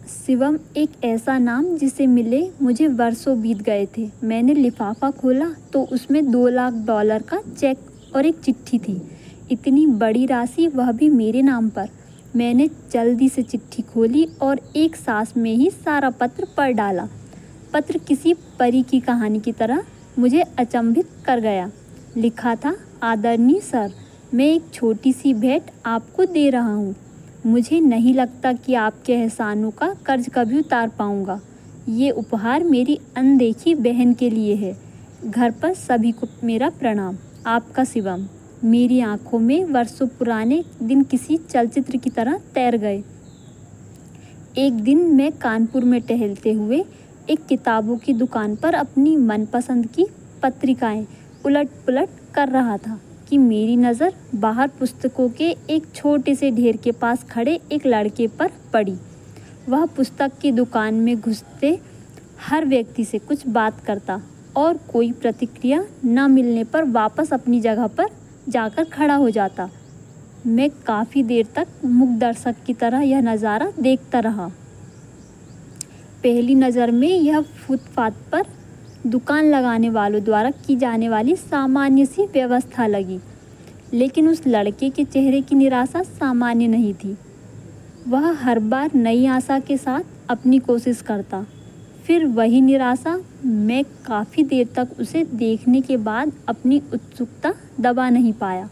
शिवम एक ऐसा नाम जिसे मिले मुझे वर्षों बीत गए थे। मैंने लिफाफा खोला तो उसमें $2 लाख का चेक और एक चिट्ठी थी। इतनी बड़ी राशि, वह भी मेरे नाम पर। मैंने जल्दी से चिट्ठी खोली और एक सांस में ही सारा पत्र पढ़ डाला। पत्र किसी परी की कहानी की तरह मुझे अचंभित कर गया। लिखा था, आदरणीय सर, मैं एक छोटी सी भेंट आपको दे रहा हूँ। मुझे नहीं लगता कि आपके एहसानों का कर्ज कभी उतार पाऊँगा। ये उपहार मेरी अनदेखी बहन के लिए है। घर पर सभी को मेरा प्रणाम। आपका शिवम। मेरी आंखों में वर्षों पुराने दिन किसी चलचित्र की तरह तैर गए। एक दिन मैं कानपुर में टहलते हुए एक किताबों की दुकान पर अपनी मनपसंद की पत्रिकाएं उलट पुलट कर रहा था कि मेरी नज़र बाहर पुस्तकों के एक छोटे से ढेर के पास खड़े एक लड़के पर पड़ी। वह पुस्तक की दुकान में घुसते हर व्यक्ति से कुछ बात करता और कोई प्रतिक्रिया न मिलने पर वापस अपनी जगह पर जाकर खड़ा हो जाता। मैं काफ़ी देर तक मूक दर्शक की तरह यह नज़ारा देखता रहा। पहली नज़र में यह फुटपाथ पर दुकान लगाने वालों द्वारा की जाने वाली सामान्य सी व्यवस्था लगी, लेकिन उस लड़के के चेहरे की निराशा सामान्य नहीं थी। वह हर बार नई आशा के साथ अपनी कोशिश करता, फिर वही निराशा। मैं काफ़ी देर तक उसे देखने के बाद अपनी उत्सुकता दबा नहीं पाया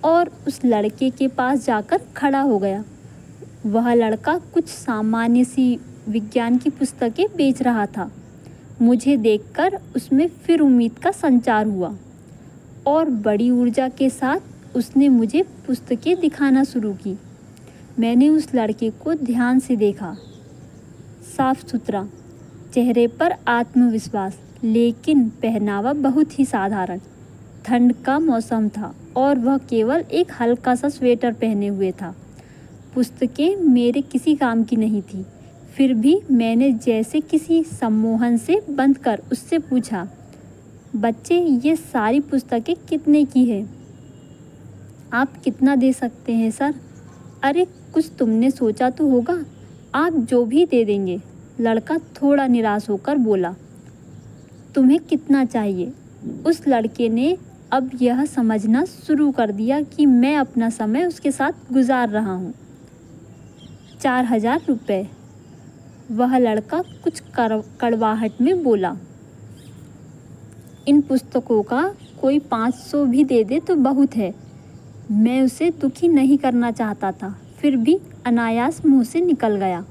और उस लड़के के पास जाकर खड़ा हो गया। वह लड़का कुछ सामान्य सी विज्ञान की पुस्तकें बेच रहा था। मुझे देखकर उसमें फिर उम्मीद का संचार हुआ और बड़ी ऊर्जा के साथ उसने मुझे पुस्तकें दिखाना शुरू की। मैंने उस लड़के को ध्यान से देखा। साफ सुथरा, चेहरे पर आत्मविश्वास, लेकिन पहनावा बहुत ही साधारण। ठंड का मौसम था और वह केवल एक हल्का सा स्वेटर पहने हुए था। पुस्तकें मेरे किसी काम की नहीं थी, फिर भी मैंने जैसे किसी सम्मोहन से बंद कर उससे पूछा, बच्चे, ये सारी पुस्तकें कितने की है? आप कितना दे सकते हैं सर? अरे कुछ तुमने सोचा तो होगा, आप जो भी दे देंगे। लड़का थोड़ा निराश होकर बोला। तुम्हें कितना चाहिए? उस लड़के ने अब यह समझना शुरू कर दिया कि मैं अपना समय उसके साथ गुजार रहा हूँ। 4,000 रुपये। वह लड़का कुछ कड़वाहट में बोला। इन पुस्तकों का कोई 500 भी दे दे तो बहुत है। मैं उसे दुखी नहीं करना चाहता था, फिर भी अनायास मुंह से निकल गया।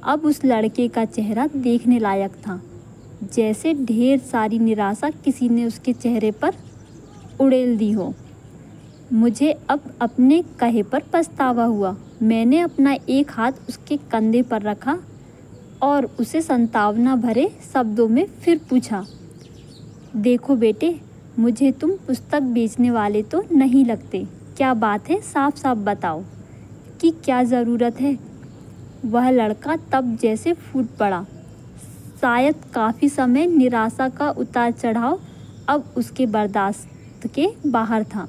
अब उस लड़के का चेहरा देखने लायक था, जैसे ढेर सारी निराशा किसी ने उसके चेहरे पर उड़ेल दी हो। मुझे अब अपने कहे पर पछतावा हुआ। मैंने अपना एक हाथ उसके कंधे पर रखा और उसे संतावना भरे शब्दों में फिर पूछा, देखो बेटे, मुझे तुम पुस्तक बेचने वाले तो नहीं लगते। क्या बात है, साफ साफ बताओ कि क्या ज़रूरत है? वह लड़का तब जैसे फूट पड़ा। शायद काफ़ी समय निराशा का उतार चढ़ाव अब उसके बर्दाश्त के बाहर था।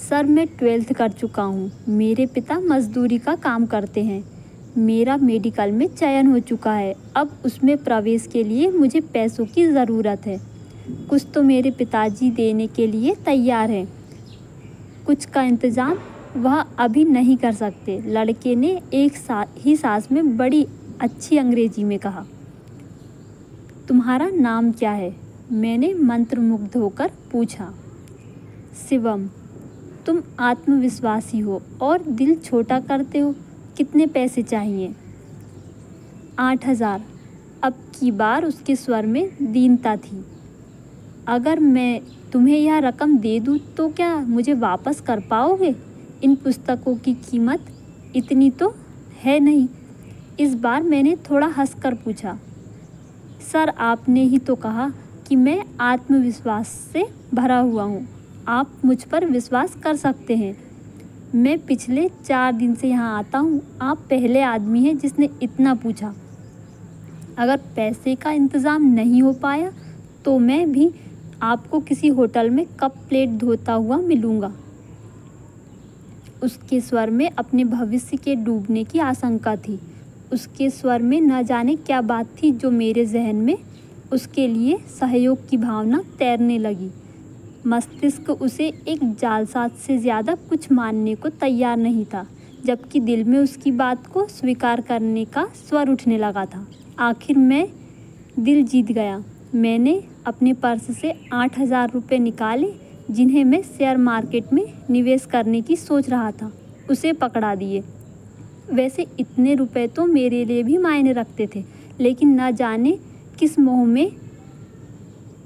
सर, मैं 12th कर चुका हूँ। मेरे पिता मजदूरी का काम करते हैं। मेरा मेडिकल में चयन हो चुका है। अब उसमें प्रवेश के लिए मुझे पैसों की ज़रूरत है। कुछ तो मेरे पिताजी देने के लिए तैयार हैं, कुछ का इंतज़ाम वह अभी नहीं कर सकते। लड़के ने एक ही सांस में बड़ी अच्छी अंग्रेजी में कहा। तुम्हारा नाम क्या है? मैंने मंत्रमुग्ध होकर पूछा। शिवम। तुम आत्मविश्वासी हो और दिल छोटा करते हो। कितने पैसे चाहिए? 8,000। अब की बार उसके स्वर में दीनता थी। अगर मैं तुम्हें यह रकम दे दूँ तो क्या मुझे वापस कर पाओगे? इन पुस्तकों की कीमत इतनी तो है नहीं। इस बार मैंने थोड़ा हंसकर पूछा। सर, आपने ही तो कहा कि मैं आत्मविश्वास से भरा हुआ हूँ। आप मुझ पर विश्वास कर सकते हैं। मैं पिछले 4 दिन से यहाँ आता हूँ। आप पहले आदमी हैं जिसने इतना पूछा। अगर पैसे का इंतज़ाम नहीं हो पाया तो मैं भी आपको किसी होटल में कप प्लेट धोता हुआ मिलूँगा। उसके स्वर में अपने भविष्य के डूबने की आशंका थी। उसके स्वर में न जाने क्या बात थी जो मेरे जहन में उसके लिए सहयोग की भावना तैरने लगी। मस्तिष्क उसे एक जालसाज से ज़्यादा कुछ मानने को तैयार नहीं था, जबकि दिल में उसकी बात को स्वीकार करने का स्वर उठने लगा था। आखिर मैं दिल जीत गया। मैंने अपने पर्स से 8,000 रुपये निकाले, जिन्हें मैं शेयर मार्केट में निवेश करने की सोच रहा था, उसे पकड़ा दिए। वैसे इतने रुपए तो मेरे लिए भी मायने रखते थे, लेकिन न जाने किस मोह में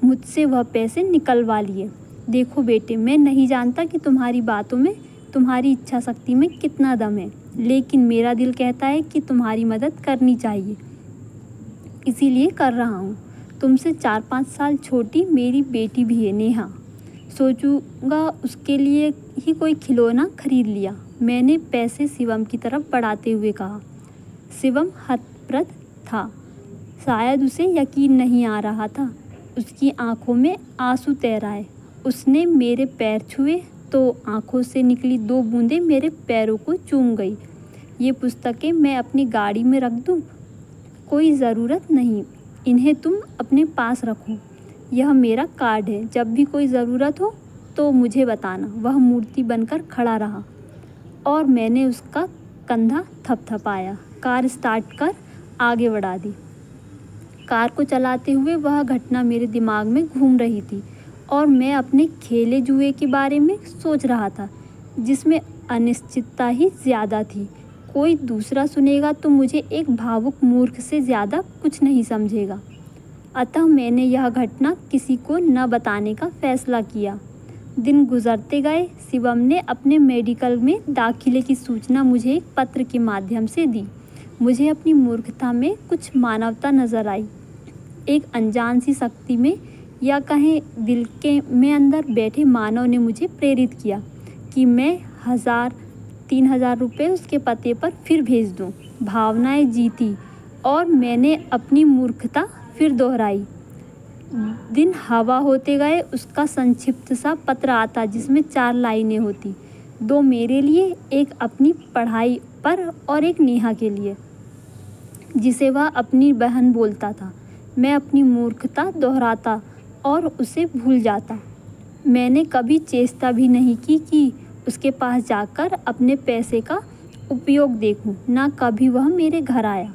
मुझसे वह पैसे निकलवा लिए। देखो बेटे, मैं नहीं जानता कि तुम्हारी बातों में, तुम्हारी इच्छा शक्ति में कितना दम है, लेकिन मेरा दिल कहता है कि तुम्हारी मदद करनी चाहिए, इसीलिए कर रहा हूँ। तुमसे 4-5 साल छोटी मेरी बेटी भी है नेहा। सोचूंगा उसके लिए ही कोई खिलौना खरीद लिया। मैंने पैसे शिवम की तरफ बढ़ाते हुए कहा। शिवम हतप्रभ था। शायद उसे यकीन नहीं आ रहा था। उसकी आंखों में आंसू तैर आए। उसने मेरे पैर छुए तो आंखों से निकली 2 बूंदें मेरे पैरों को चूम गई। ये पुस्तकें मैं अपनी गाड़ी में रख दूं? कोई ज़रूरत नहीं, इन्हें तुम अपने पास रखो। यह मेरा कार्ड है, जब भी कोई ज़रूरत हो तो मुझे बताना। वह मूर्ति बनकर खड़ा रहा और मैंने उसका कंधा थपथपाया। कार स्टार्ट कर आगे बढ़ा दी। कार को चलाते हुए वह घटना मेरे दिमाग में घूम रही थी और मैं अपने खेले जुए के बारे में सोच रहा था, जिसमें अनिश्चितता ही ज़्यादा थी। कोई दूसरा सुनेगा तो मुझे एक भावुक मूर्ख से ज़्यादा कुछ नहीं समझेगा। अतः मैंने यह घटना किसी को न बताने का फैसला किया। दिन गुजरते गए। शिवम ने अपने मेडिकल में दाखिले की सूचना मुझे एक पत्र के माध्यम से दी। मुझे अपनी मूर्खता में कुछ मानवता नजर आई। एक अनजान सी शक्ति में, या कहें दिल के में अंदर बैठे मानव ने मुझे प्रेरित किया कि मैं 1,000-3,000 रुपये उसके पते पर फिर भेज दूं। भावनाएं जीती और मैंने अपनी मूर्खता फिर दोहराई। दिन हवा होते गए। उसका संक्षिप्त सा पत्र आता जिसमें 4 लाइनें होती, 2 मेरे लिए, एक अपनी पढ़ाई पर और एक नेहा के लिए, जिसे वह अपनी बहन बोलता था। मैं अपनी मूर्खता दोहराता और उसे भूल जाता। मैंने कभी चेष्टा भी नहीं की कि उसके पास जाकर अपने पैसे का उपयोग देखूं। ना कभी वह मेरे घर आया।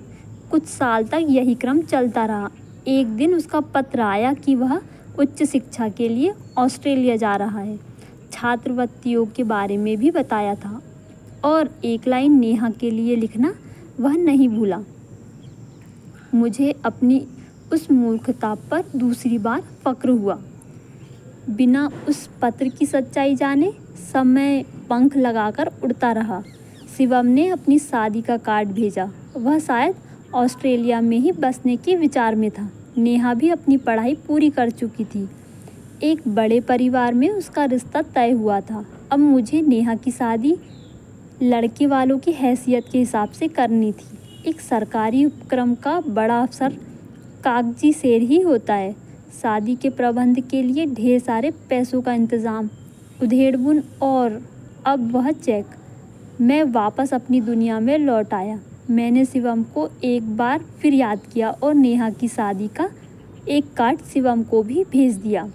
कुछ साल तक यही क्रम चलता रहा। एक दिन उसका पत्र आया कि वह उच्च शिक्षा के लिए ऑस्ट्रेलिया जा रहा है। छात्रवृत्तियों के बारे में भी बताया था और एक लाइन नेहा के लिए लिखना वह नहीं भूला। मुझे अपनी उस मूर्खता पर दूसरी बार फक्र हुआ। बिना उस पत्र की सच्चाई जाने समय पंख लगाकर उड़ता रहा। शिवम ने अपनी शादी का कार्ड भेजा। वह शायद ऑस्ट्रेलिया में ही बसने के विचार में था। नेहा भी अपनी पढ़ाई पूरी कर चुकी थी। एक बड़े परिवार में उसका रिश्ता तय हुआ था। अब मुझे नेहा की शादी लड़के वालों की हैसियत के हिसाब से करनी थी। एक सरकारी उपक्रम का बड़ा अफसर कागजी शेर ही होता है। शादी के प्रबंध के लिए ढेर सारे पैसों का इंतज़ाम, उधेड़-बुन और अब वह चेक। मैं वापस अपनी दुनिया में लौट आया। मैंने शिवम को एक बार फिर याद किया और नेहा की शादी का एक कार्ड शिवम को भी भेज दिया।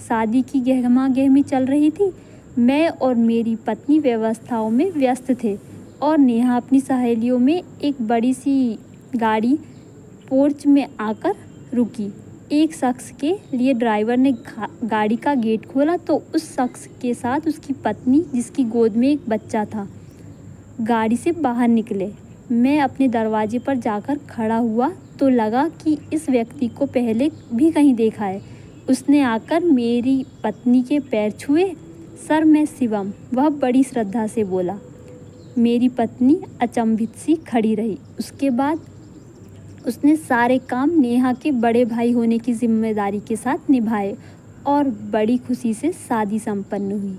शादी की गहमा-गहमी चल रही थी। मैं और मेरी पत्नी व्यवस्थाओं में व्यस्त थे और नेहा अपनी सहेलियों में एक बड़ी सी गाड़ी पोर्च में आकर रुकी। एक शख्स के लिए ड्राइवर ने गाड़ी का गेट खोला तो उस शख्स के साथ उसकी पत्नी, जिसकी गोद में एक बच्चा था, गाड़ी से बाहर निकले। मैं अपने दरवाजे पर जाकर खड़ा हुआ तो लगा कि इस व्यक्ति को पहले भी कहीं देखा है। उसने आकर मेरी पत्नी के पैर छुए। सर, मैं शिवम, वह बड़ी श्रद्धा से बोला। मेरी पत्नी अचंभित सी खड़ी रही। उसके बाद उसने सारे काम नेहा के बड़े भाई होने की जिम्मेदारी के साथ निभाए और बड़ी खुशी से शादी संपन्न हुई।